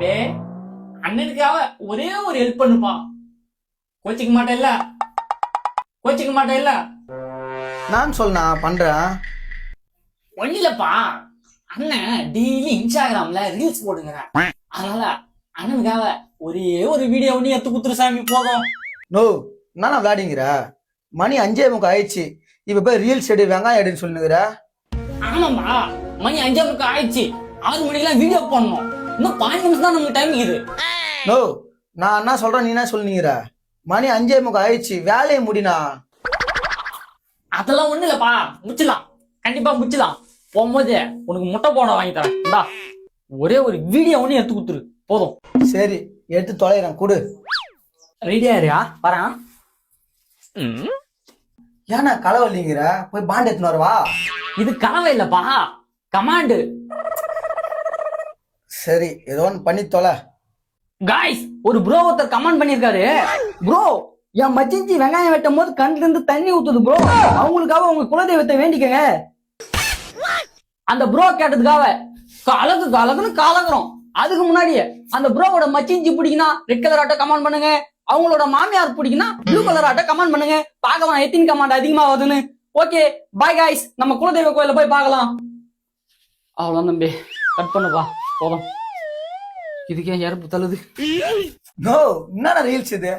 தம்பி அண்ணனுக்காக ஒரே ஒரு ஹெல்ப் பண்ணுப்பா. கோச்சிக்க மாட்டேல்ல? கோச்சிக்க மாட்டேல்ல? நான் சொன்னா பண்றேன். ஒண்ணு இல்லப்பா, அண்ணன் டெய்லி இன்ஸ்டாகிராம்ல ரீல்ஸ் போடுங்க. அதனால அண்ணனுக்காக ஒரே ஒரு வீடியோ ஒண்ணு எடுத்து குத்துரு சாமி போதும். நோ நானா விளையாடிங்கிற? மணி 5:45 ஆயிடுச்சு. இப்ப போய் ரீல்ஸ் எடு வெங்காயம் எடுன்னு சொல்லுங்கிற. ஆமாம்பா, மணி 5:30 ஆயிடுச்சு. 6 மணிக்கெல்லாம் வீடியோ போடணும். இன்னும் 5 நிமிஷம் தான் நமக்கு டைம் இருக்குது. நோ நான் என்ன சொல்றேன் நீ என்ன சொல்லுங்கிற? மணி 5:45 ஆயிடுச்சு, வேலையை முடினா. அதெல்லாம் ஒண்ணு இல்லப்பா, முடிச்சிடலாம். கண்டிப்பா முடிச்சிடலாம். போகும்போது உனக்கு முட்டை போட வாங்கி தரேன். இந்தா ஒரே ஒரு வீடியோ ஒண்ணு எடுத்து குத்துரு போதும். சரி எடுத்து தொலைறேன், கொடு. ரெடியா இருயா, வரேன். ஏன்னா களவல்லிங்கிற? போய் பாண்ட் எடுத்துன்னு வரவா? இது கனவு இல்லப்பா, கமாண்டு. சரி ஏதோ ஒன்று பண்ணி தொலை. காய்ஸ், ஒரு ப்ரோ ஒருத்தர் கமெண்ட் பண்ணிருக்காரு. ப்ரோ, என் மச்சிஞ்சி வெங்காயம் வெட்டும் போது கண்ணுல இருந்து தண்ணி ஊத்துது ப்ரோ, அவங்களுக்காக உங்க குலதெய்வத்தை வேண்டிக்கங்க. அந்த ப்ரோ கேட்டதுக்காக கலகுன்னு கலக்குறோம். அதுக்கு முன்னாடியே அந்த ப்ரோவோட மச்சிஞ்சி பிடிக்குன்னா ரெட் கலர் ஆட்டோ கமெண்ட் பண்ணுங்க. அவங்களோட மாமியார் பிடிக்குன்னா ப்ளூ கலர் ஆட்டோ கமெண்ட் பண்ணுங்க. பார்க்கலாம் எத்தின் கமெண்ட் அதிகமா வருதுன்னு. ஓகே பாய் காய்ஸ், நம்ம குலதெய்வ கோயில போய் பார்க்கலாம். அவ்வளோ தம்பி, கட் பண்ணுப்பா போதும். இதுக்கே யாரும் தள்ளுது. நோ என்னடா ரீல்ஸ் இது?